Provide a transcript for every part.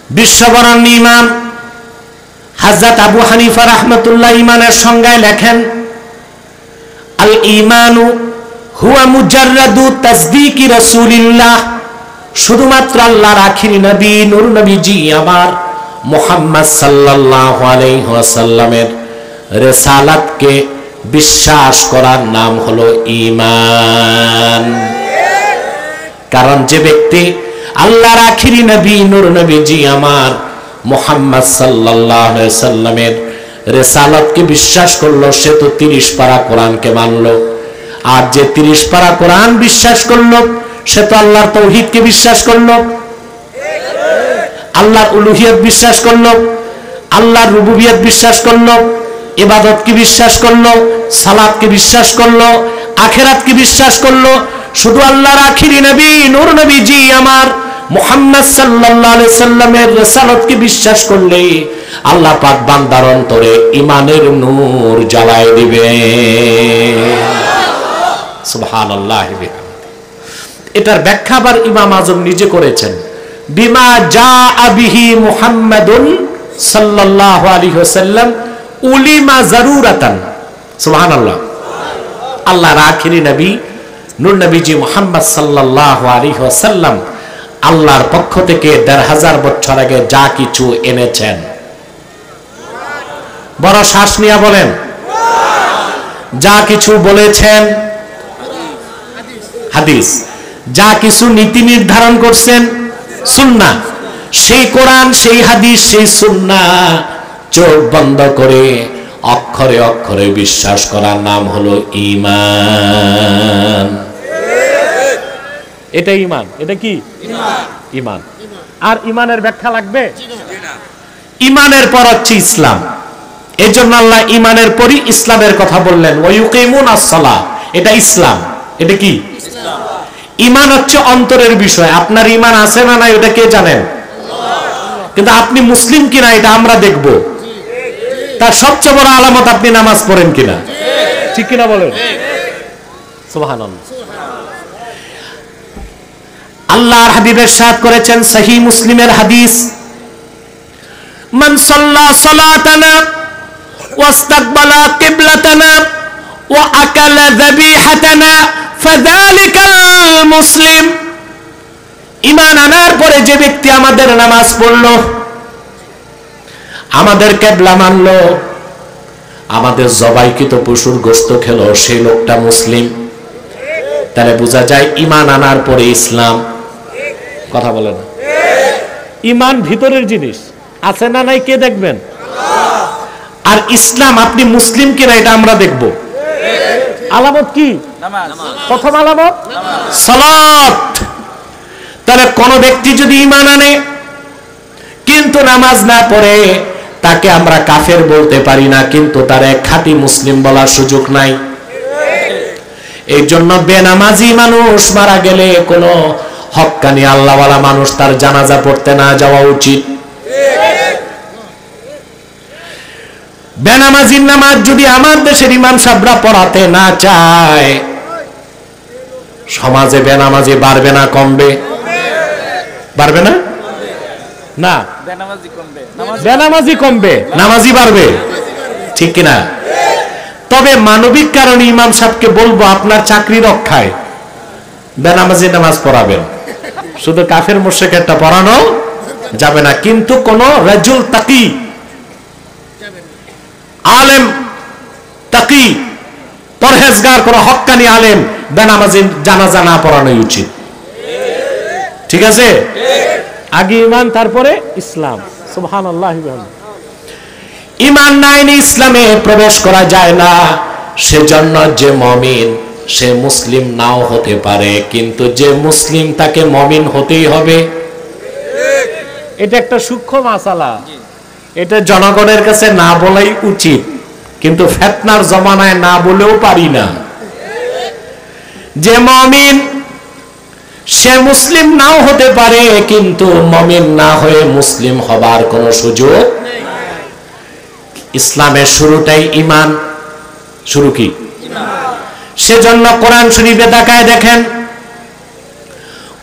বিশ্ববরণ্য ইমাম হযরত আবু হানিফা রাহমাতুল্লাহ ইমানের সংজ্ঞায় লেখেন, আল ঈমানু হুয়া মুজাররাদু তাসদীকি রাসূলিল্লাহ, শুধুমাত্র আল্লাহর আখিরি নবী নূর নবীজি আমার মুহাম্মদ সাল্লাল্লাহু আলাইহি ওয়াসাল্লামের রিসালাতকে বিশ্বাস করার নাম হলো ঈমান। কারণ যে ব্যক্তি আল্লাহর আখিরি নবী নূর নবীজি আমার মুহাম্মদ সাল্লাল্লাহু আলাইহি ওয়াসাল্লামের রিসালাতকে বিশ্বাস করলো, সে তো 30 পারা কোরআনকে মানলো। আর যে 30 পারা কোরআন বিশ্বাস করলো, সে তো আল্লাহর তাওহীদকে বিশ্বাস করলো, আল্লাহর উলুহিয়ত বিশ্বাস করলো, আল্লাহর রুবুবিয়ত বিশ্বাস করলো, ইবাদতকে বিশ্বাস করলো, সালাতকে বিশ্বাস করলো, আখিরাতকে বিশ্বাস করলো। শুধু আল্লাহর আখিরি নবী নূর নবীজি আমার মুহাম্মদ সাল্লাল্লাহু আলাইহি সাল্লামের রিসালাতকে বিশ্বাস করলে আল্লাহ পাক বান্দার অন্তরে ঈমানের নূর জ্বালায় দিবে। সুবহানাল্লাহ। এটার ব্যাখ্যা আবার ইমাম আজম নিজে করেছেন, বিমা জাআ বিহি মুহাম্মাদুন সাল্লাল্লাহু আলাইহি ওয়াসাল্লাম উলিমা জারুরাতান। সুবহানাল্লাহ। আল্লাহর আখিরি নবী নূর নবীজি মুহাম্মদ সাল্লাল্লাহু আলাইহি ওয়াসাল্লাম আল্লাহর পক্ষ থেকে ১৫০০ বছর আগে যা কিছু এনেছেন, বড় শ্বাস নিয়ে বলেন, যা কিছু বলেছেন হাদিস, যা কিছু নীতি নির্ধারণ করছেন সুন্নাহ, সেই কোরআন সেই হাদিস সেই সুন্নাহ চোখ বন্ধ করে অক্ষরে অক্ষরে বিশ্বাস করার নাম হলো ঈমান। এটা ঈমান। এটা কি ঈমান? আর ঈমানের ব্যাখ্যা লাগবে? ঈমানের পর হচ্ছে ইসলাম। এই জন্য আল্লাহ ঈমানের পরই ইসলামের কথা বললেন, ওয়া ইউকিমুনাস সালাহ। এটা ইসলাম। এটা কি? ঈমান হচ্ছে অন্তরের বিষয়। আপনার ঈমান আছে না নাই এটা কে জানেন? কিন্তু আপনি মুসলিম কিনা এটা আমরা দেখব। তার সবচেয়ে বড় আলামত আপনি নামাজ পড়েন কিনা, ঠিক কিনা বলেন? সুবহানাল্লাহ। আল্লাহর হাবিব ইরশাদ করেছেন সহিহ মুসলিমের হাদিস, মান সাল্লা সালাতানা ওয়াস্তাকবালা কিবলাতানা ওয়া আকালা যাবিহাতানা ফাযালিকাল মুসলিম। ঈমান আনার পরে যে ব্যক্তি আমাদের নামাজ পড়লো, আমাদের কিবলা মানলো, আমাদের জবাইকৃত পশুর গোশত খেলো, সেই লোকটা মুসলিম। তাহলে বোঝা যায় ঈমান আনার পরে ইসলাম। কথা বলে না? ঈমান ভিতরের জিনিস, আছে না নাই কে দেখবেন? আর ইসলাম আপনি মুসলিম কিনা এটা আমরা দেখব। আলামত কি? প্রথম আলামত সালাত। তাহলে কোন ব্যক্তি যদি ঈমান আনে কিন্তু নামাজ না পড়ে, তাকে আমরা কাফের বলতে পারি না, কিন্তু তার এক খাঁটি মুসলিম বলার সুযোগ নাই। এই জন্য বেনামাজি মানুষ মারা গেলে কোন হক্কানি আল্লাহওয়ালা মানুষ তার জানাজা পড়তে না যাওয়া উচিত। বেনামাজির নামাজ যদি আমার দেশের ইমাম সাহেবরা পড়াতে না চায়, সমাজে বেনামাজি বাড়বে না কমবে? বাড়বে না? না, বেনামাজি কমবে, নামাজি বাড়বে, ঠিক কিনা? তবে মানবিক কারণে ইমাম সাহেবকে বলবো আপনার চাকরি রক্ষায় বেনামাজি নামাজ পড়াবেন, শুধু কাফের মুশরিকটা পড়ানো যাবে না। কিন্তু কোন রাজুল তাকি, আলেম তাকি, পরহেজগার, কোন হক্কানি আলেম বেনামাজি জানাজা না পড়ানোই উচিত। ঠিক আছে? আগে ঈমান তারপরে ইসলাম। সুবহানাল্লাহ। ঈমান নাই ইসলামে প্রবেশ করা যায় না। সেজন্য যে মুমিন সে মুসলিম নাও হতে পারে, কিন্তু যে মুসলিম তাকে মুমিন হতেই হবে। এটা একটা সূক্ষ্ম মাসালা। এটা জনগণের কাছে না বলাই উচিত, কিন্তু ফিতনার জমানায় না বলেও পারি না। যে মুমিন সে মুসলিম নাও হতে পারে, কিন্তু মুমিন না হয়ে মুসলিম হবার কোনো সুযোগ নেই। ইসলামের শুরুটাই ঈমান। শুরু কি? সেজন্য কোরআন শরীফে তাকায় দেখেন,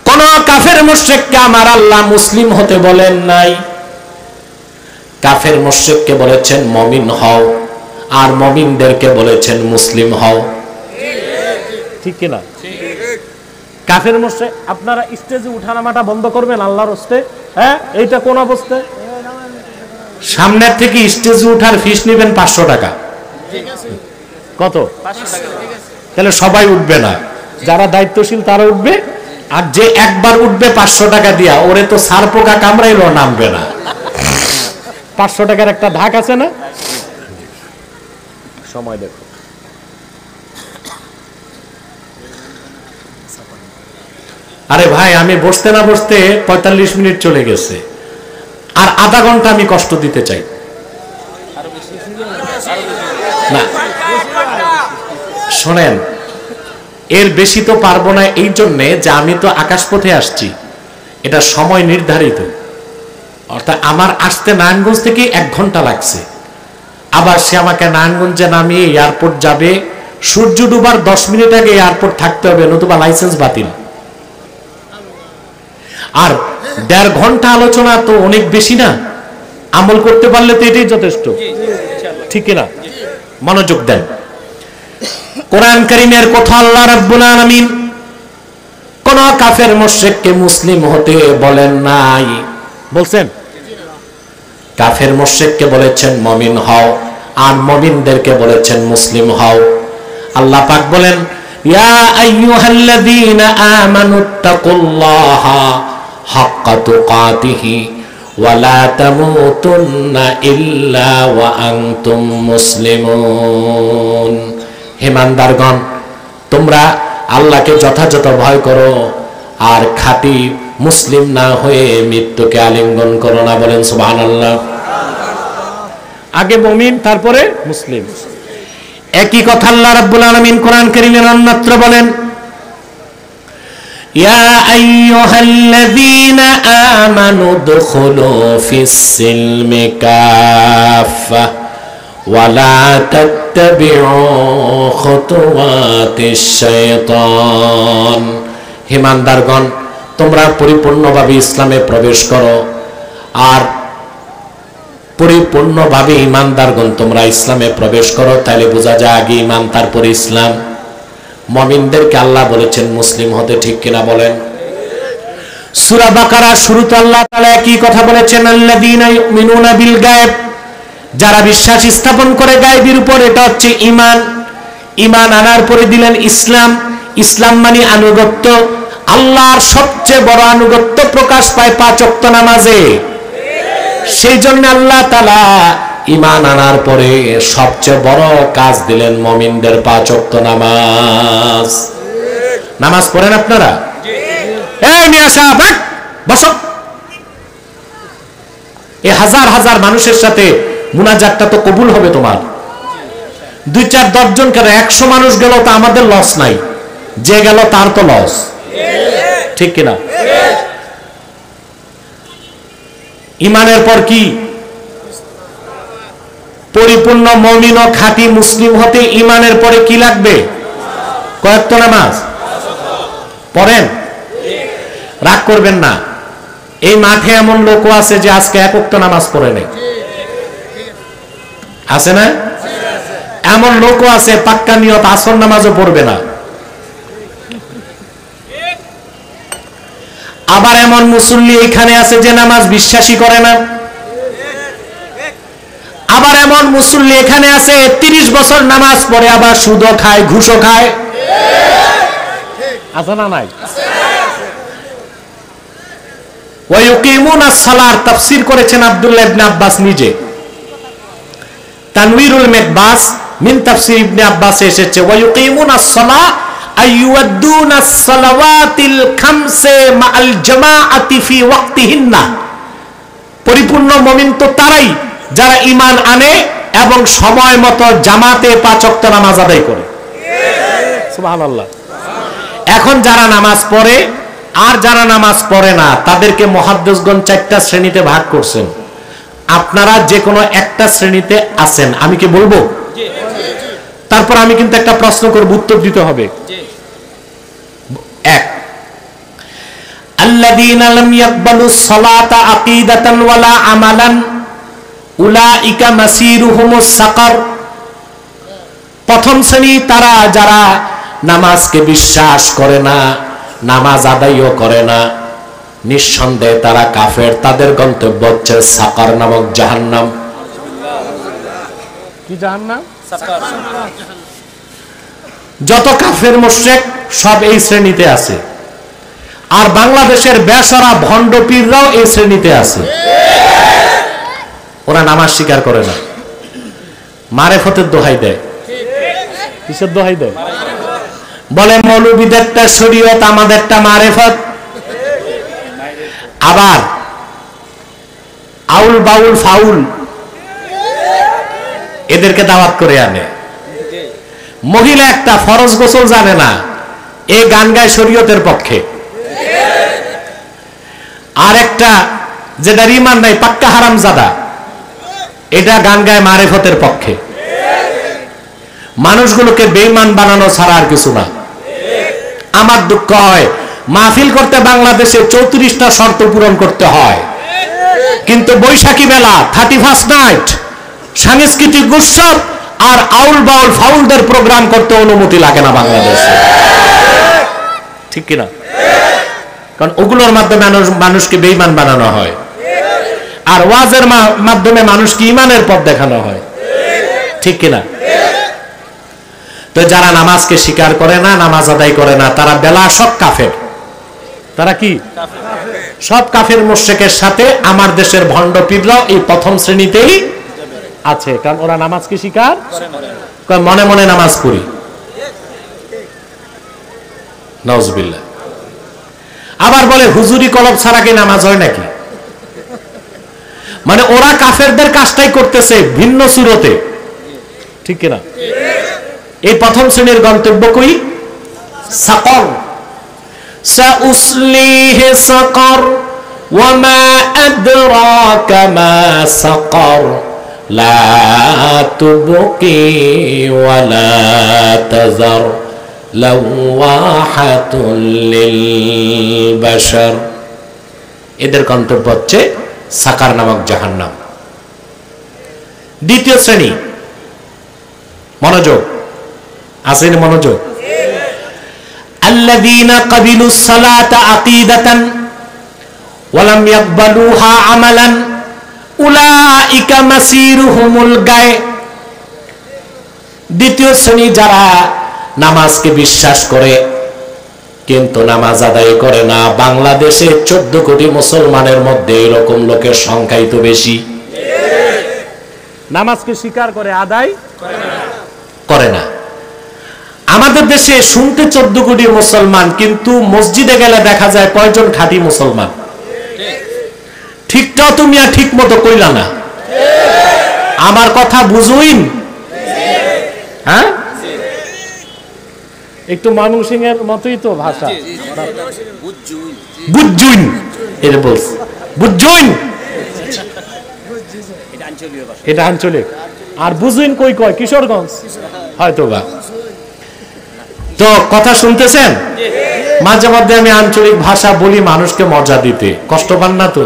কোন কাফের মুশরিককে আমার আল্লাহ মুসলিম হতে বলেন নাই। কাফের মুশরিককে বলেছেন মুমিন হও, আর মুমিনদেরকে বলেছেন মুসলিম হও। ঠিক কি না? কাফের মুশরিক আপনারা স্টেজে উঠানামাটা বন্ধ করবেন আল্লাহর হস্তে। হ্যাঁ, এইটা কোন অবস্থায়? সামনের থেকে স্টেজে উঠার ফিস নেবেন 500 টাকা। কত? 500 টাকা। তাহলে সবাই উঠবে না, যারা দায়িত্বশীল তারা উঠবে, আর যে একবার উঠবে 500 টাকা দিয়া, ওরে তো সার পোকা কামড়াইলো নামবে না। 500 টাকার একটা ধাক আছে না? সময় দেখো। আরে ভাই, আমি বসতে না বসতে 45 মিনিট চলে গেছে, আর আধা ঘন্টা আমি কষ্ট দিতে চাই না। শোনেন, এর বেশি তো পারবো না, এই জন্যে যে আমি তো আকাশপথে আসছি, এটা সময় নির্ধারিত। অর্থাৎ আমার আসতে নারায়ণগঞ্জ থেকে 1 ঘন্টা লাগছে, আবার সে আমাকে নারায়ণগঞ্জে নামিয়ে এয়ারপোর্ট যাবে, সূর্য ডুবার 10 মিনিট আগে এয়ারপোর্ট থাকতে হবে, নতুবা লাইসেন্স বাতিল। আর 1.5 ঘন্টা আলোচনা তো অনেক বেশি না? আমল করতে পারলে তো এটাই যথেষ্ট, ঠিক না? মনোযোগ দেন। কোরআন কারীমের কথা আল্লাহ রাব্বুল আলামিন কোন কাফের মুশরিককে মুসলিম হতে বলেন নাই, বলছেন? কাফের মুশরিককে বলেছেন মুমিন হও, আর মুমিনদেরকে বলেছেন মুসলিম হও। আল্লাহ পাক বলেন, ইয়া আইয়ুহাল্লাযীনা আমানুত্তাকুল্লাহা হাক্কা তুকাতিহি ওয়া লা তামুতুন্না ইল্লা ওয়া আনতুম মুসলিমুন। হে ইমানদারগণ, তোমরা আল্লাহকে যথাযথ ভয় করো, আর খাঁটি মুসলিম না হয়ে মৃত্যুকে আলিঙ্গন করো না। বলেন সুবহানাল্লাহ। আগে মুমিন, তারপরে মুসলিম। একই কথা আল্লাহ রাব্বুল আলামিন কোরআন কারীমের অন্যত্র বলেন, ইয়া আইয়ুহাল্লাযীনা আমানু দুখুলু ফিস-সিলমি কাফা ওয়া লা তাত্তাবিউ খুতুওয়াতিশ শাইতান। হে ইমানদারগণ, তোমরা পরিপূর্ণভাবে ইসলামে প্রবেশ করো, আর পরিপূর্ণভাবে ইমানদারগণ তোমরা ইসলামে প্রবেশ করো। তাহলে বোঝা যায় আগে ইমান, তারপরে ইসলাম। মুমিনদেরকে আল্লাহ বলেছেন মুসলিম হতে, ঠিক কিনা বলেন? সূরা বাকারা শুরুতে আল্লাহ তাআলা একই কথা বলেছেন, আল্লাযীনা ইউমিনুনা বিল গায়ব, যারা বিশ্বাস স্থাপন করে গায়বের উপর, এটা হচ্ছে ঈমান। ঈমান আনার পরে দিলেন ইসলাম। ইসলাম মানে আনুগত্য। আল্লাহর সবচেয়ে বড় আনুগত্য প্রকাশ পায় 5 ওয়াক্ত নামাজে। সেই জন্য আল্লাহ তাআলা ঈমান আনার পরে সবচেয়ে বড় কাজ দিলেন মুমিনদের 5 ওয়াক্ত নামাজ। নামাজ পড়েন আপনারা? এই মিয়া সাহেব, বসো। এই হাজার হাজার মানুষের সাথে মুনাজাতটা তো কবুল হবে তোমার। 2-4-10 জন কেন, 100 মানুষ গেল তো আমাদের লস নাই, যে গেল তার তো লস, ঠিক কিনা? ঈমানের পর কি? পরিপূর্ণ মুমিন ও খাঁটি মুসলিম হতে ঈমানের পরে কি লাগবে? কয়েকটা নামাজ পড়েন, রাগ করবেন না। এই মাঠে এমন লোকও আছে যে আজকে 1 ওয়াক্ত নামাজ পড়ে নেই, আছে না? এমন লোকও আছে পাক্কা নিয়ত আসর নামাজও পড়বে না। আবার এমন মুসল্লি এখানে আছে যে নামাজ বিশ্বাসই করে না। আবার এমন মুসল্লি এখানে আছে 30 বছর নামাজ পড়ে, আবার সুদও খায়, ঘুষও খায়, আছে না? নাই। ওয়া ইউকিমুনাস সালাত তাফসীর করেছেন আব্দুল্লাহ ইবনে আব্বাস নিজে। তানওয়ীরুল মিকবাস মিন তাফসীর ইবনে আব্বাস এসেছে, ওয়া ইউকিমুনাস সালাত আইয়ুদ্দুনাস সালাওয়াতিল খামসে মাআল জামাআতি ফি ওয়াক্তিহিন্না। পরিপূর্ণ মুমিন তো তারাই যারা ঈমান আনে এবং সময় মতো জামাতে 5 ওয়াক্ত নামাজ আদায় করে। সুবহানাল্লাহ। এখন যারা নামাজ পড়ে আর যারা নামাজ পড়ে না, তাদেরকে মুহাদ্দিসগণ 4টা শ্রেণীতে ভাগ করছেন। আপনারা যে কোনো একটা শ্রেণীতে আছেন, আমি কি বলবো? তারপর আমি কিন্তু একটা প্রশ্ন করব, উত্তর দিতে হবে। 1, আল্লাযীনা লাম ইয়াকবালুস সালাতা আকিদাতান ওয়ালা আমালান উলাইকা মাসিরুহুমুস সাকার, প্রথম শ্রেণী তারা যারা নামাজকে বিশ্বাস করে না, নামাজ আদায়ও করে না, নিঃসন্দেহে তারা কাফের, তাদের গন্তব্য হচ্ছে সাকার নামক জাহান্নাম। কি জাহান্নাম? সাকার। যত কাফের মুশরিক সব এই শ্রেণীতে আছে, আর বাংলাদেশের বেসরা ভণ্ড পীররাও এই শ্রেণীতে আছে। ওরা নামাজ স্বীকার করে না, মারেফতের দোহাই দেয়। কিসের দোহাই দেয়? বলে মৌলবীদেরটা শরীয়ত, আমাদেরটা মারেফত। আবার আউল বাউল ফাউল এদেরকে দাওয়াত করে আনে। মহিলা একটা ফরজ গোসল জানে না, এই গান গায় শরীয়তের পক্ষে। আর একটা যেটা ইমান নাই, পাক্কা হারামজাদা, এটা গান গায় মারেফতের পক্ষে। মানুষগুলোকে বেঈমান বানানো ছাড়া আর কিছু না। আমার দুঃখ হয়, মাহফিল করতে বাংলাদেশে 34টা শর্ত পূরণ করতে হয়, কিন্তু বৈশাখী মেলা, 31st নাইট, সাংস্কৃতিক উৎসব আর আউল বাউল ফাউলদের প্রোগ্রাম করতে অনুমতি লাগে না বাংলাদেশে। ঠিক কিনা? কারণ ওগুলোর মাধ্যমে মানুষকে বেঈমান বানানো হয়, আর ওয়াজের মাধ্যমে মানুষকে ঈমানের পথ দেখানো হয়। ঠিক কিনা? তো যারা নামাজকে স্বীকার করে না, নামাজ আদায় করে না, তারা বেলা সব কাফের। তারা কি? সব কাফের মুশরিকের সাথে আমার দেশের ভণ্ড পীররাও এই প্রথম শ্রেণীতেই আছে, কারণ ওরা নামাজকে স্বীকার করে। মনে মনে নামাজ পড়ি, নাউজুবিল্লাহ। আবার বলে হুজুরি কলব ছাড়া কি নামাজ হয় নাকি? মানে ওরা কাফেরদের কাজটাই করতেছে ভিন্ন সুরতে। ঠিক কিনা? এই প্রথম শ্রেণীর গন্তব্য কই? সাকর। সাউসলিহি সাকর ওয়া মা আদরাকা মা সাকর লা তুবকি ওয়া লা তাযার লাওয়াহাতুল লিল বাশার। এদের গন্তব্য হচ্ছে সাকার নামক জাহান্নাম। দ্বিতীয় শ্রেণী, মনোযোগ, আসেন মনোযোগ। আল্লাযীনা ক্বাবিলুস সালাতা আকিদাতান ওয়া লাম ইয়াকবালুহা আমালান উলাইকা মাসিরুহুমুল গায়। দ্বিতীয় শ্রেণী যারা নামাজকে বিশ্বাস করে কিন্তু নামাজ আদায় করে না। বাংলাদেশে 14 কোটি মুসলমানের মধ্যে এরকম লোকের সংখ্যাই তো বেশি। নামাজকে স্বীকার করে, আদায় করে না। আমাদের দেশে শুনতে 14 কোটি মুসলমান, কিন্তু মসজিদে গেলে দেখা যায় কয়জন খাঁটি মুসলমান? ঠিকটাও তুমি আর ঠিক মতো কইলা না। আমার কথা বুঝুইন? হ্যাঁ, একটু মানুষের মতোই তো ভাষা। বুঝুইন এটা বলছে, বুঝুইন এটা আঞ্চলিক। আর বুঝুইন কই কয়? কিশোরগঞ্জ হয়তো বা। তো কথা শুনতেছেন? মাঝে মধ্যে আমি আঞ্চলিক ভাষা বলি মানুষকে মজা দিতে, কষ্ট পান না তো?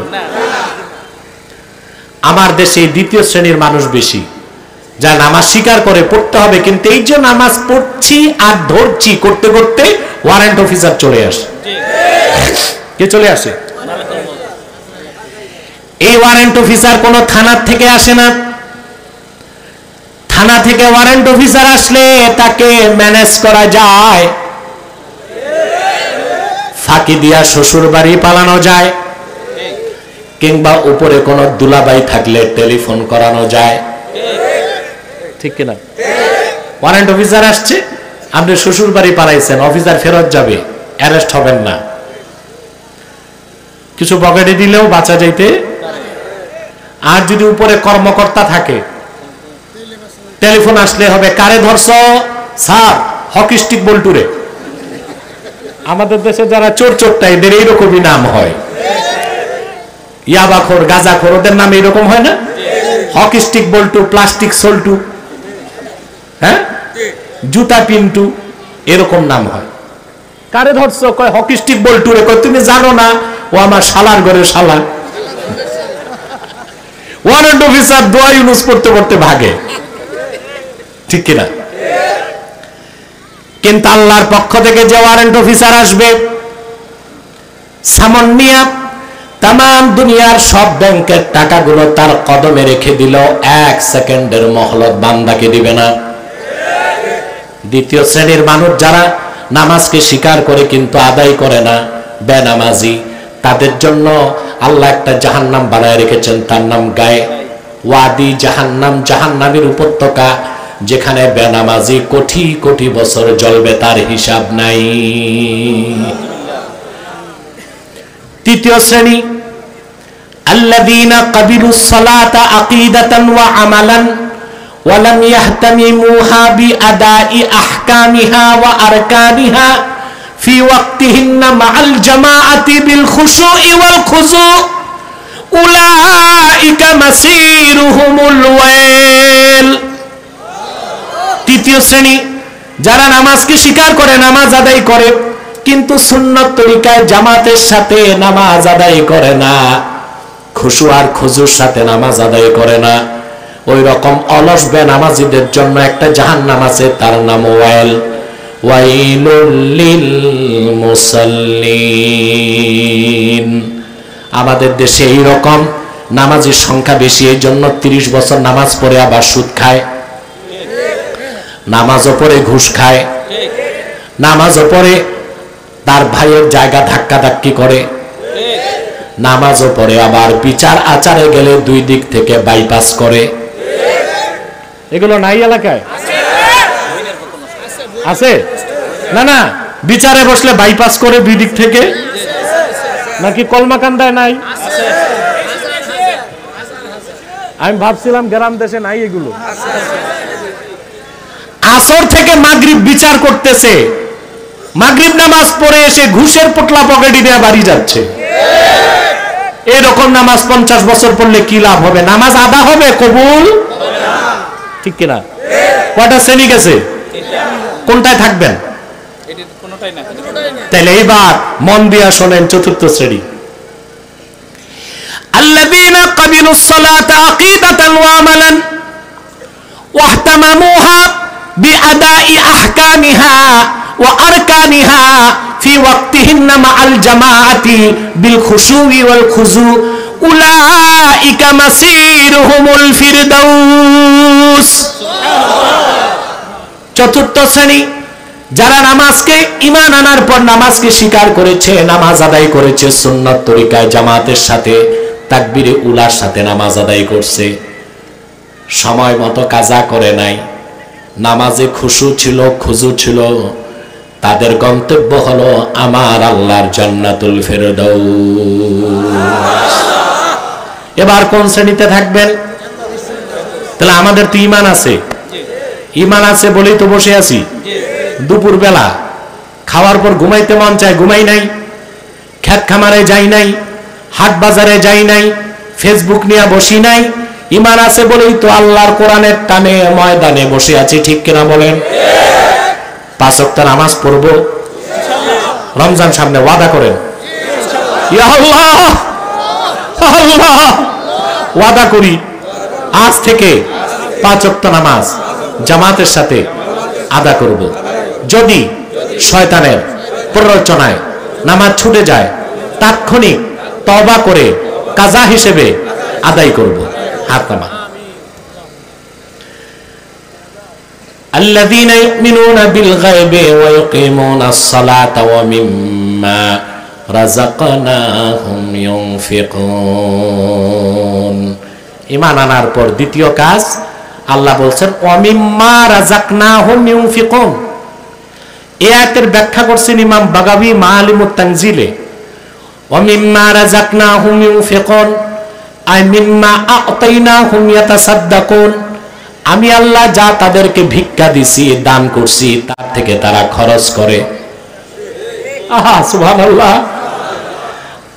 আমার দেশে দ্বিতীয় শ্রেণীর মানুষ বেশি, যা নামাজ স্বীকার করে, পড়তে হবে, কিন্তু এই যে নামাজ পড়ছি আর ধরছি করতে করতে ওয়ারেন্ট অফিসার চলে আসে। কে চলে আসে? এই ওয়ারেন্ট অফিসার কোন থানার থেকে আসে না। থানা থেকে ওয়ারেন্ট অফিসার আসলে তাকে ম্যানেজ করা যায়, ফাঁকি দিয়া শ্বশুর বাড়ি পালানো যায়, কিংবা উপরে কোন দুলাবাই থাকলে টেলিফোন করানো যায়। ঠিক কিনা? ওয়ারেন্ট অফিসার আসছে, আপনি শ্বশুর বাড়ি পালাইছেন, অফিসার ফেরত যাবে, অ্যারেস্ট হবেন না। কিছু পকেটে দিলেও বাঁচা যাইতে। আর যদি উপরে কর্মকর্তা থাকে, টেলিফোন আসলে হবে, কারে ধরছ? স্যার হকি স্টিক বল্টুরে। আমাদের দেশে যারা চোর চোরটা, এদের এইরকমই নাম হয়। ইয়াবাখোর, গাঁজাখোর, ওদের নাম এইরকম হয় না? হকি স্টিক বল্টু, প্লাস্টিক সল্টু, হ্যাঁ, জুতা পিন্টু, এরকম নাম হয়। কারে ধরছ? কয় হকি স্টিক বল্টুরে। কয় তুমি জানো না ও আমার শালার ঘরে শালা। ওয়ারেন্ট অফিসার দোয়া ইউনুস পড়তে পড়তে ভাগে, ঠিক কিনা? কিন্তু আল্লাহর পক্ষ থেকে যে ওয়ারেন্ট অফিসার আসবে, সামন মিয়া তাম দুনিয়ার সব ব্যাংকের টাকাগুলো তার কদমে রেখে দিল, 1 সেকেন্ডের মহলত বান্দাকে দিবে না। দ্বিতীয় শ্রেণীর মানুষ যারা নামাজকে স্বীকার করে কিন্তু আদায় করে না, বেনামাজি, তাদের জন্য আল্লাহ একটা জাহান্নাম বানায় রেখেছেন, তার নাম গায়ে ওয়াদি জাহান্নাম, জাহান্নামের উপত্যকা, যেখানে বেনামাজি কোটি কোটি বছর জ্বলবে, তার হিসাব নাই। তৃতীয় শ্রেণী আল্লাযীনা ক্বাবিলুস সালাতা আকিদাতান ওয়া আমালান ওয়া লাম ইয়াহতামিমুহা বিআদাই আহকামিহা ওয়া আরকানিহা ফি ওয়াক্তিহিন্না মাআল জামাআতি বিল খুশুই ওয়াল খুজু উলাইকা মাসিরুহুমুল ওয়াইল। তৃতীয় শ্রেণী যারা নামাজকে স্বীকার করে, নামাজ আদায় করে, কিন্তু সুন্নত তরিকায় জামাতের সাথে নামাজ আদায় করে না, খুশু আর খুজুর সাথে নামাজ আদায় করে না, ওই রকম অলস বেনামাজিদের জন্য একটা জাহান্নাম আছে, তার নাম ওয়াইল। ওয়াইলুল লিল মুসাল্লিন। আমাদের দেশে এই রকম নামাজের সংখ্যা বেশি, এই জন্য 30 বছর নামাজ পড়ে আবার সুদ খায়, নামাজও পড়ে ঘুষ খায়, নামাজও পড়ে তার ভাইয়ের জায়গা ধাক্কাধাক্কি করে, নামাজও পড়ে আবার বিচার আচারে গেলে 2 দিক থেকে বাইপাস করে। এগুলো নাই এলাকায়? আছে না? না, বিচারে বসলে বাইপাস করে 2 দিক থেকে, নাকি কলমাকান্দায় নাই? আমি ভাবছিলাম গ্রাম দেশে নাই এগুলো। আসর থেকে মাগরিব বিচার করতেছে, মাগরিব নামাজ পড়ে এসে ঘুষের পোটলা পকেটে নিয়ে বাড়ি যাচ্ছে। এরকম নামাজ 50 বছর পড়লে কি লাভ হবে? নামাজ আদা হবে, কবুল, ঠিক কিনা? কয়টা শ্রেণী গেছে? কোনটায় থাকবেন? তাহলে এবার মন দিয়া শোনেন, চতুর্থ শ্রেণী আল্লাযীনা ক্বাবিলুস সালাতা আকিদাতান ওয়া আমালান ওয়াহতামামুহা বিআদাই আহকামিহা ওয়া আরকানিহা ফি ওয়াক্তিহিন্না মাআল জামাআতি বিল খুশুই ওয়াল খুজু উলাইকা মাসিরুহুমুল ফিরদাউস। চতুর্থ শ্রেণী যারা নামাজকে ঈমান আনার পর নামাজকে স্বীকার করেছে, নামাজ আদায় করেছে সুন্নাত তরিকায় জামাতের সাথে, তাকবীরে উলার সাথে নামাজ আদায় করছে, সময় মতো কাজা করে নাই, নামাজে খুশু ছিল, খুজু ছিল, তাদের গন্তব্য হলো আমার আল্লাহর জান্নাতুল ফেরদাউস। এবার কোন শ্রেণীতে থাকবেন? তাহলে আমাদের তো ঈমান আছে, ঈমান আছে বলেই তো বসে আছি। দুপুর বেলা খাওয়ার পর ঘুমাইতে মন চায়, ঘুমাই নাই, ক্ষেত খামারে যাই নাই, হাট বাজারে যাই নাই, ফেসবুক নিয়ে বসি নাই। ঈমান আছে বলেই তো আল্লাহর কোরআনের টানে ময়দানে বসে আছি, ঠিক কিনা বলেন? 5 ওয়াক্ত নামাজ পড়বো রমজান সামনে, ওয়াদা করেন। ইয়া আল্লাহ, আল্লাহ, ওয়াদা করি আজ থেকে 5 ওয়াক্ত নামাজ জামাতের সাথে আদা করব। যদি শয়তানের প্ররোচনায় নামাজ ছুটে যায়, তাৎক্ষণিক তওবা করে কাজা হিসেবে আদায় করব। হাত নামা। আল্লাযীনা ইউমিনুনা বিল গায়বি ওয়া ইউকিমুনাস সালাতা ওয়া মিম্মা রাযাকনাহুম ইউনফিকুন। ঈমান আনার পর দ্বিতীয় কাজ আল্লাহ বলছেন ওয়া মিম্মা রাযাকনাহুম ইউনফিকুন। এই আয়াতের ব্যাখ্যা করছেন ইমাম বাগাবী মাআলিমুত তানজিলে। ওয়া মিম্মা রাযাকনাহুম ইউনফিকুন আই মিম্মা আ'তাইনাহুম ইয়াতাসাদ্দাকুন। আমি আল্লাহ যা তাদেরকে ভিক্ষা দিছি, দান করছি, তার থেকে তারা খরচ করে। আহা সুবহানাল্লাহ।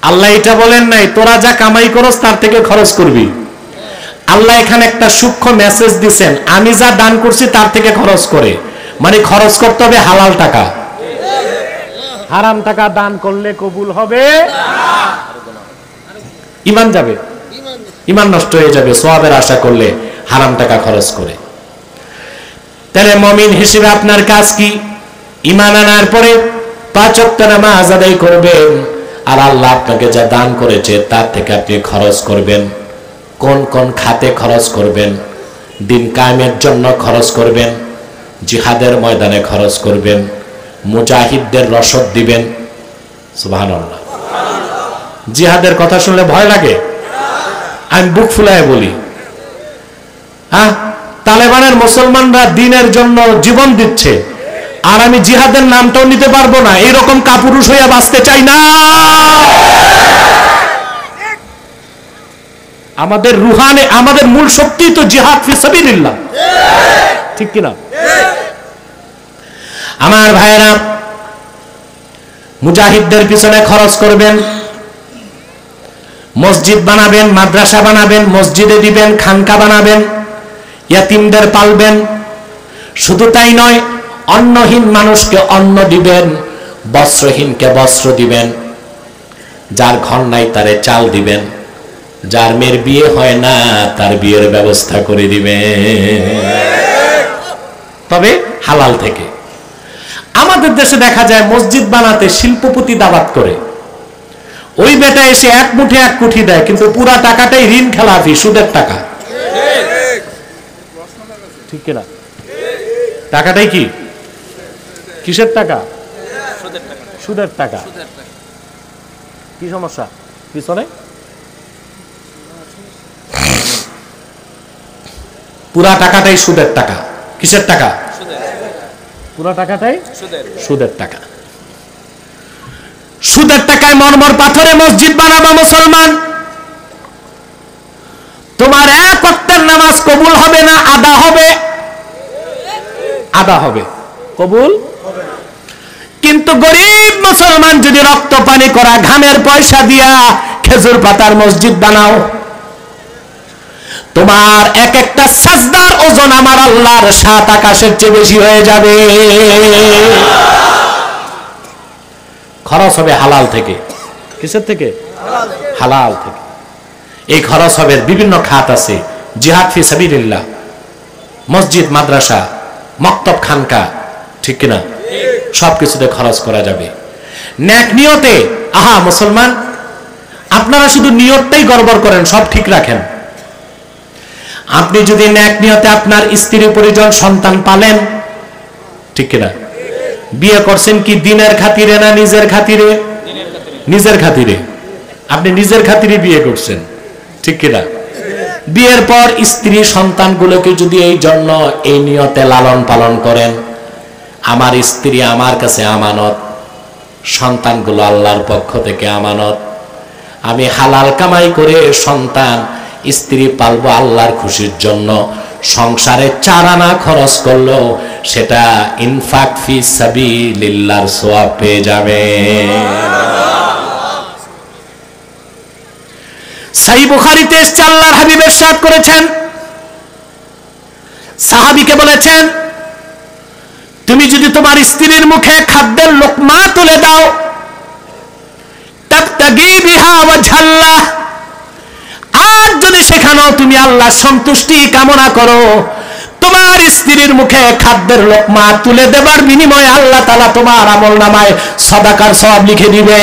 আল্লাহ এটা বলেন নাই তোরা যা কামাই করস তার থেকে খরচ করবি। আল্লাহ এখানে একটা সূক্ষ্ম মেসেজ দিবেন, আমি যা দান করছি তার থেকে খরচ করে, মানে খরচ করতে হবে হালাল টাকা। হারাম টাকা দান করলে কবুল হবে না, ঈমান যাবে। ইমান নষ্ট হয়ে যাবে সওয়াবের আশা করলে হারাম টাকা খরচ করে। তাহলে মুমিন হিসেবে আপনার কাজ কি? ঈমান আনার পরে 5 ওয়াক্ত নামাজ আদায় করবেন, আর আল্লাহ আপনাকে যা দান করেছে তার থেকে আপনি খরচ করবেন। কোন কোন খাতে খরচ করবেন? দিন কায়েমের জন্য খরচ করবেন, জিহাদের ময়দানে খরচ করবেন, মুজাহিদদের রসদ দিবেন। সুবহানাল্লাহ। জিহাদের কথা শুনলে ভয় লাগে? আমি বুক ফুলায় বলি, হ্যাঁ, তালেবানের মুসলমানরা দ্বীনের জন্য জীবন দিচ্ছে, আর আমি জিহাদের নামটাও নিতে পারবো না, এইরকম কাপুরুষ হইয়া বাঁচতে চাই না। আমাদের রুহানে, আমাদের মূল শক্তি তো জিহাদ ফি সাবিলিল্লাহ, ঠিক কিনা? আমার ভাইরা, মুজাহিদদের পিছনে খরচ করবেন, মসজিদ বানাবেন, মাদ্রাসা বানাবেন, মসজিদে দিবেন, খানকা বানাবেন, ইয়াতিমদের পালবেন। শুধু তাই নয়, অন্নহীন মানুষকে অন্ন দিবেন, বস্ত্রহীনকে বস্ত্র দিবেন, যার ঘর নাই তারে চাল দিবেন, যার মেয়ের বিয়ে হয় না তার বিয়ের ব্যবস্থা করে দিবেন, তবে হালাল থেকে। আমাদের দেশে দেখা যায় মসজিদ বানাতে শিল্পপতি দাওয়াত করে, ওই বেটা এসে এক মুঠে এক কোটি দেয়, কিন্তু পুরা টাকাটাই ঋণ খেলাফি, সুদের টাকা, ঠিক কিনা? টাকাটাই কি কিসের টাকা? সুদের টাকা। কি সমস্যা পিছনে? পুরা টাকাটাই সুদের টাকা। কিসের টাকা? পুরা টাকাটাই সুদের টাকা। সুদের টাকায় মরমর পাথরে মসজিদ বানাবা মুসলমান, তোমার এক ওয়াক্তের নামাজ কবুল হবে না, আদা হবে, আদা হবে, কবুল। কিন্তু গরিব মুসলমান যদি রক্ত পানি করা ঘামের পয়সা দিয়া খেজুর পাতার মসজিদ বানাও, তোমার এক একটা সাজদার ওজন আমার আল্লাহর 7 আকাশের চেয়ে বেশি হয়ে যাবে। খরচ হবে হালাল থেকে। কিসের থেকে? হালাল থেকে। এই খরচ হবে, বিভিন্ন খাত আছে, জিহাদ ফি সাবিলিল্লাহ, মসজিদ, মাদ্রাসা, মক্তব, খানকা, ঠিক কিনা? সবকিছুতে খরচ করা যাবে নেক নিয়তে। আহা মুসলমান, আপনারা শুধু নিয়তটাই গড়বড় করেন, সব ঠিক রাখেন। আপনি যদি নেক নিয়তে আপনার স্ত্রী, পরিজন, সন্তান পালেন, ঠিক কিনা? বিয়ে করছেন কি দিনের খাতিরে না নিজের খাতিরে? নিজের খাতিরে। আপনি নিজের খাতিরে বিয়ে করছেন, ঠিক কিনা? বিয়ের পর স্ত্রী সন্তানগুলোকে যদি এই জন্য এই নিয়তে লালন পালন করেন, আমার স্ত্রী আমার কাছে আমানত, সন্তানগুলো আল্লাহর পক্ষ থেকে আমানত, আমি হালাল কামাই করে সন্তান স্ত্রী পালবো আল্লাহর খুশির জন্য, সংসারে 4 আনা খরচ করলো সেটা ইনফাক ফি সাবিলিল্লাহর সওয়াব পেয়ে যাবে। সহিহ বুখারীতে এসেছে, আল্লাহর হাবিব ইরশাদ করেছেন, সাহাবীকে বলেছেন, তুমি যদি তোমার স্ত্রীর মুখে খাদ্যের লোকমা তুলে দাও, তাবতাগি বিহা ওয়াজহাল্লাহ, আর যদি সেখানেও তুমি আল্লাহর সন্তুষ্টি কামনা করো, তোমার স্ত্রীর মুখে খাদ্যের লোকমা তুলে দেবার বিনিময়ে আল্লাহ তাআলা তোমার আমলনামায় সাদাকার সওয়াব লিখে দিবে।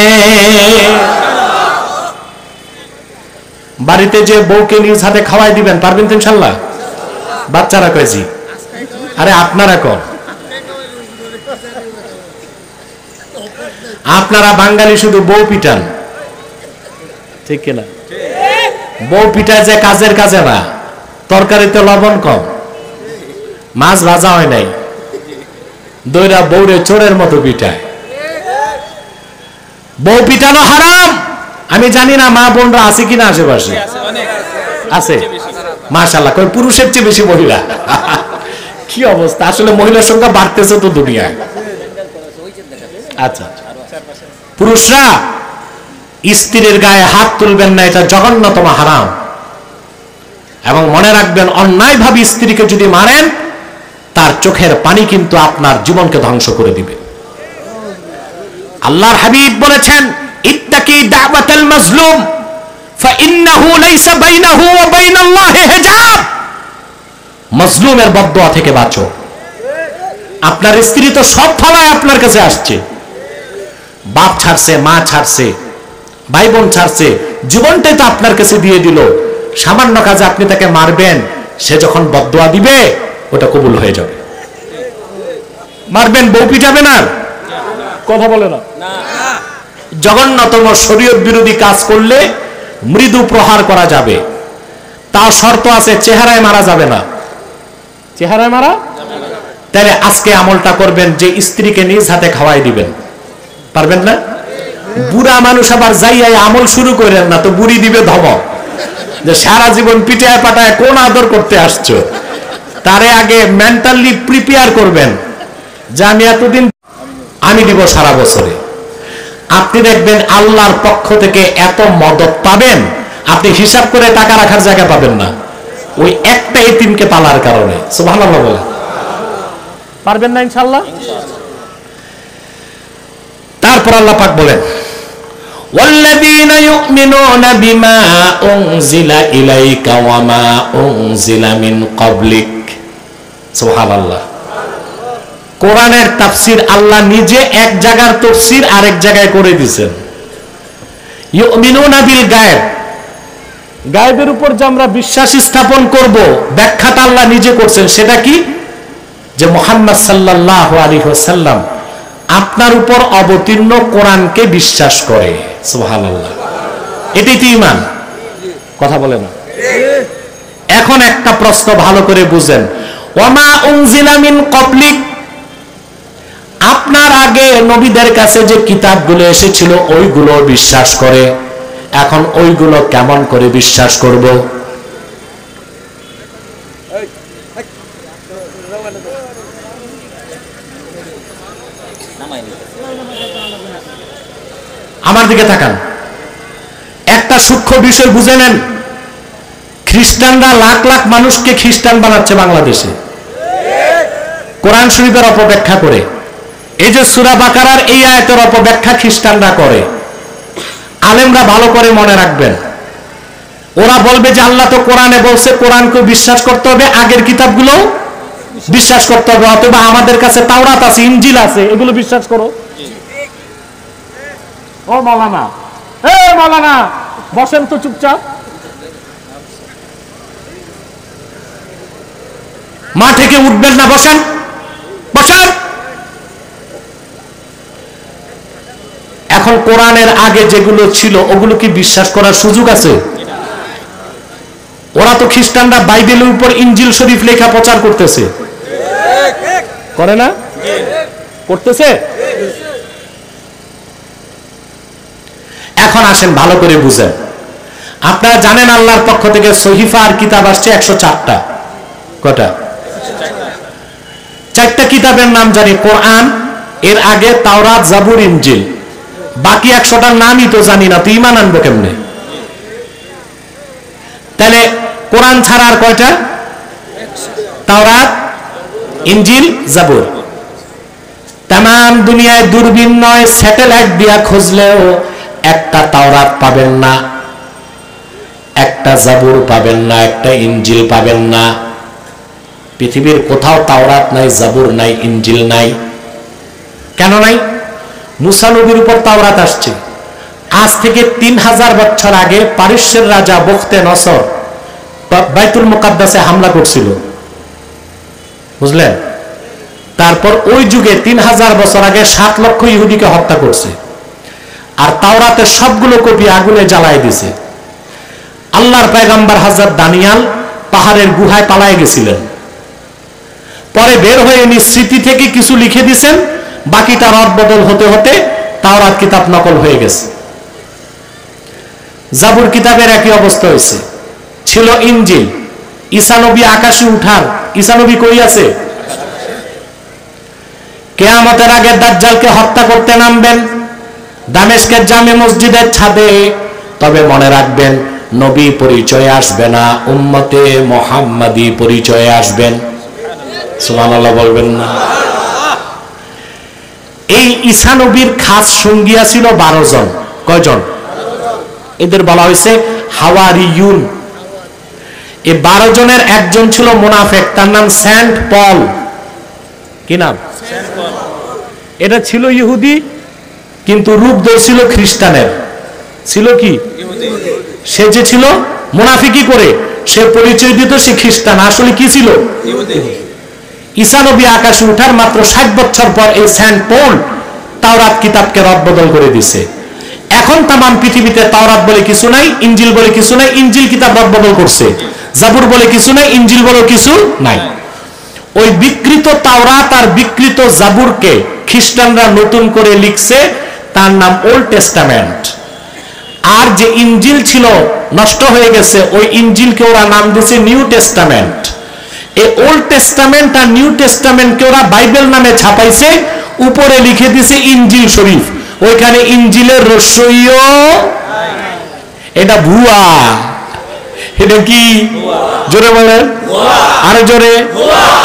বাড়িতে যে বউকে নিজ হাতে খাওয়াই দিবেন, পারবেন তো ইনশাআল্লাহ? বাচ্চারা কয় জি। আরে আপনারা কোন? আপনারা বাঙালি শুধু বউ পিটান, ঠিক কিনা? বউ পিটায় যে কাজের কাজে না, তরকারিতে লবণ কম, মাছ ভাজা হয় নাই, দইরা বউরে চোরের মতো পিটায়। বউ পিটানো হারাম। আমি জানি না মা বোনরা আছে কিনা আশেপাশে, আছে মাশাআল্লাহ, কই পুরুষের চেয়ে বেশি মহিলা। কি অবস্থা, আসলে মহিলার সংখ্যা বাড়তেছে তো দুনিয়ায়। আচ্ছা, পুরুষরা স্ত্রীর গায়ে হাত তুলবেন না, এটা জঘন্যতম হারাম। এবং মনে রাখবেন, অন্যায়ভাবে স্ত্রীকে যদি মারেন, তার চোখের পানি কিন্তু আপনার জীবনকে ধ্বংস করে দিবে। আল্লাহর হাবিব বলেছেন, ইত্তাকি দাওয়াতাল মাজলুম ফাইন্নাহু লাইসা বাইনাহু ওয়া বাইনাল্লাহি হিজাব। মাজলুমের বদদুয়া থেকে বাঁচো। আপনার স্ত্রী তো সব ফালায় আপনার কাছে আসছে, বাপ ছাড়ছে, মা ছাড়ছে, ভাই বোন ছাড়ছে, জীবনটাই তো আপনার কাছে দিয়ে দিল। সামান্য কাজে আপনি তাকে মারবেন, সে যখন বদদুয়া দিবে ওটা কবুল হয়ে যাবে। মারবেন, বউ পিটাবেন আর কথা বলে না। জঘন্যতম শরীয়ত বিরোধী কাজ করলে মৃদু প্রহার করা যাবে, তার শর্ত আছে, চেহারায় মারা যাবে না। চেহারায় মারা তাহলে আজকে আমলটা করবেন যে স্ত্রীকে নিজ হাতে খাওয়াই দিবেন। পারবেন না? বুড়া মানুষ আবার যাইয়াই আমল শুরু করেন না তো, বুড়ি দিবে ধমক যে সারা জীবন পিটায় পাটায় কোন আদর করতে আসছো। তারে আগে মেন্টালি প্রিপেয়ার করবেন যে আমি এতদিন আমি দিব সারা বছরে। আপনি দেখবেন আল্লাহর পক্ষ থেকে এত মদত পাবেন, আপনি হিসাব করে টাকা রাখার জায়গা পাবেন না, ওই একটা এতিমকে পালার কারণে। সুবহানাল্লাহ বলে পারবেন না ইনশাআল্লাহ। তারপর আল্লাহ পাক বলেন, ওয়াল্লাযীনা ইউমিনুনা বিমা উনজিলা ইলাইকা ওয়া মা উনজিলা মিন ক্বাবলিক। সুবহানাল্লাহ। কোরআনের তাফসীর আল্লাহ নিজে এক জায়গার তাফসীর আরেক জায়গায় করে দিয়েছেন। ইউমিনুনা বিল গায়ব, গায়বের উপর যে আমরা বিশ্বাস স্থাপন করব, ব্যাখ্যাটা আল্লাহ নিজে করছেন। সেটা কি? যে মুহাম্মদ সাল্লাল্লাহু আলাইহি ওয়াসাল্লাম আপনার উপর অবতীর্ণ কোরআনকে বিশ্বাস করে। সুবহানাল্লাহ। এটাই তো ঈমান। কথা বলে না। এখন একটা প্রশ্ন ভালো করে বুঝেন, ওয়া মা উনজিলা মিন ক্বাবলিক, আপনার আগে নবীদের কাছে যে কিতাবগুলো এসেছিল ওইগুলো বিশ্বাস করে। এখন ওইগুলো কেমন করে বিশ্বাস করব? আমার দিকে তাকান, একটা সূক্ষ্ম বিষয় বুঝে নেন। খ্রিস্টানরা লাখ লাখ মানুষকে খ্রিস্টান বানাচ্ছে বাংলাদেশে, কোরআন শরীফের অপব্যাখ্যা করে। এই যে সূরা বাকারার এই আয়াতের অপব্যাখ্যা খ্রিস্টানরা করে, আলেমরা ভালো করে মনে রাখবেন। ওরা বলবে যে আল্লাহ তো কোরআনে বলছে কোরআনকে বিশ্বাস করতে হবে, আগের কিতাবগুলো বিশ্বাস করতে হবে, অথবা আমাদের কাছে তাওরাত আছে, ইনজিল আছে, এগুলো বিশ্বাস করো। ও মাওলানা, এ মাওলানা বসেন তো চুপচাপ, মা থেকে উঠবেন না, বসেন বসেন। এখন কোরআনের আগে যেগুলো ছিল ওগুলো কি বিশ্বাস করার সুযোগ আছে? ওরা তো খ্রিস্টানরা বাইবেলের উপর ইনজিল শরীফ লেখা প্রচার করতেছে, করে না? করতেছে। এখন আসেন ভালো করে বুঝেন। আপনারা জানেন আল্লাহর পক্ষ থেকে সহিফা আর কিতাব আসছে 104টা। কটা? 4টা কিতাবের নাম জানি, কোরআন, এর আগে তাওরাত, জাবুর, ইনজিল। বাকি 100টার নামই তো জানি না, তো ঈমান আনবো কেমনে? তাহলে কোরআন ছাড়া আর কয়টা? তাওরাত, ইনজিল, জাবুর। তামাম দুনিয়ায় দূরবীন নয়, স্যাটেলাইট দিয়া খুঁজলেও একটা তাওরাত পাবেন না, একটা জাবুর পাবেন না, একটা ইনজিল পাবেন না। পৃথিবীর কোথাও তাওরাত নাই, জাবুর নাই, ইনজিল নাই। কেন নাই? মুসা নবীর উপর তাওরাত আসছে। আজ থেকে 3000 বছর আগে পারস্যের রাজা বখতে নসর বাইতুল মুকাদ্দাসে হামলা করছিল, বুঝলেন? তারপর ওই যুগে 3000 বছর আগে 7 লক্ষ ইহুদিকে হত্যা করছে, আর তাওরাতের সবগুলো কপি আগুনে জ্বালায় দিছে। আল্লাহর পয়গম্বর হযরত দানিয়াল পাহাড়ের গুহায় পালায়ে গেছিলেন, পরে বের হয়ে উনি স্মৃতি থেকে কিছু লিখে দিয়েছেন, বাকিটা রদ বদল হতে হতে তাওরাত কিতাব নকল হয়ে গেছে। জাবুর কিতাবের একই অবস্থা হয়েছে। ছিল ইনজিল। ঈসা নবী আকাশে উঠার, ঈসা নবী কই আছে? কিয়ামতের আগে দাজ্জালকে হত্যা করতে নামবেন দামেস্কের জামে মসজিদের ছাদে। তবে মনে রাখবেন, নবী পরিচয়ে আসবে না, উম্মতে মুহাম্মাদি পরিচয়ে আসবেন। সুবহানাল্লাহ বলবেন না? এই ঈসা নবীর খাস সঙ্গী ছিল 12 জন। কয়জন? এদের বলা হয়েছে হাওয়ারিয়ুন। এই 12 জনের একজন ছিল মুনাফিক, তার নাম সেন্ট পল। কি নাম? এটা ছিল ইহুদি, কিন্তু রূপ ধরছিল খ্রিস্টানের। ছিল কি? সে যে ছিল মুনাফিকি করে সে পরিচয় দিত সে খ্রিস্টান, আসলে কি ছিল? ঈসা নবী আকাশে উঠার মাত্র 60 বছর পর এই সেন্ট পল তাওরাত কিতাবকে রদবদল করে দিছে। এখন তামাম পৃথিবীতে তাওরাত বলে কিছু নাই, ইনজিল বলে কিছু নাই। ইনজিল কিতাব রদবদল করছে। জাবুর বলে কিছু নাই, ইনজিল বলে কিছু নাই। ওই বিকৃত তাওরাত আর বিকৃত জাবুরকে খ্রিস্টানরা নতুন করে লিখছে, তার নাম ওল্ড টেস্টামেন্ট। আর যে ইনজিল ছিল নষ্ট হয়ে গেছে, ওই ইনজিলকে ওরা নাম দিয়েছে নিউ টেস্টামেন্ট। এই ওল্ড টেস্টামেন্ট আর নিউ টেস্টামেন্টকে ওরা বাইবেল নামে ছাপাইছে, উপরে লিখে দিয়েছে ইনজিল শরীফ। ওইখানে ইনজিলের রস্যইও, এটা ভুয়া। এটা কি? জোরে বলেন, আরো জোরে,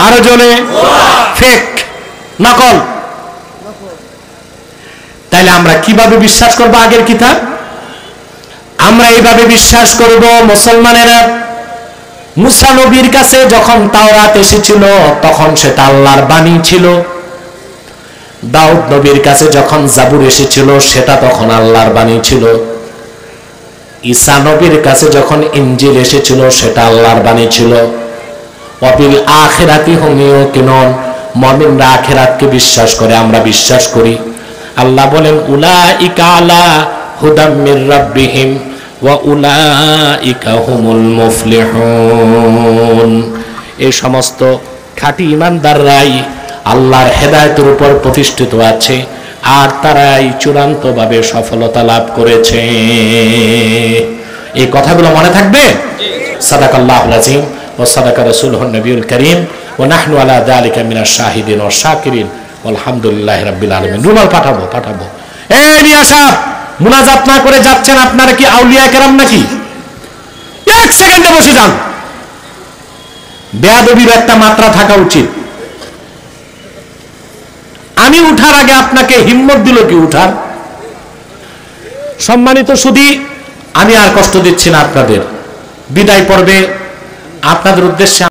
আরো জোরে। ফেক, নকল। তাইলে আমরা কিভাবে বিশ্বাস করব আগের কিতাব? আমরা এইভাবে বিশ্বাস করব, মুসলমানেরা মুসা নবীর কাছে যখন তাওরাত এসেছিল তখন সেটা আল্লাহর বাণী ছিল। দাউদ নবীর কাছে যখন জাবুর এসেছিল সেটা তখন আল্লাহর বাণী ছিল। ঈসা নবীর কাছে যখন ইনজিল এসেছিল সেটা আল্লাহর বাণী ছিল। ওয়াবিল আখিরাতি হুম ইউকিনুন, মুমিনরা আখিরাতকে বিশ্বাস করে, আমরা বিশ্বাস করি। আল্লাহ বলেন উলাইকা আলা হুদাম মির রাব্বিহিম ওয়া উলাইকা হুমুল মুফলিহুন। এই সমস্ত খাঁটি ঈমানদাররাই আল্লাহর হেদায়েতের উপর প্রতিষ্ঠিত আছে, আর তারাই চূড়ান্তভাবে সফলতা লাভ করেছে। এই কথাগুলো মনে থাকবে। সাদাকাল্লাহুল আযীম ওয়া সাদাকা রাসূলুহুন নবিয়ুল কারীম ওয়া নাহনু আলা যালিকা মিনাশ শাহিদিন ওয়াশ শাকিরিন আলহামদুলিল্লাহি রাব্বিল আলামিন। রুমাল পাঠাবো। এই মিয়া সাহেব, মুনাজাত না করে যাচ্ছেন, আপনারা কি আউলিয়া কেরাম নাকি? 1 সেকেন্ডে বসে যান। বেয়াদবির একটা মাত্রা থাকা উচিত। আমি উঠার আগে আপনাকে হিম্মত দিল কি উঠার? সম্মানিত সুধী, আমি আর কষ্ট দিচ্ছি না আপনাদের। বিদায় পর্বে আপনাদের উদ্দেশ্যে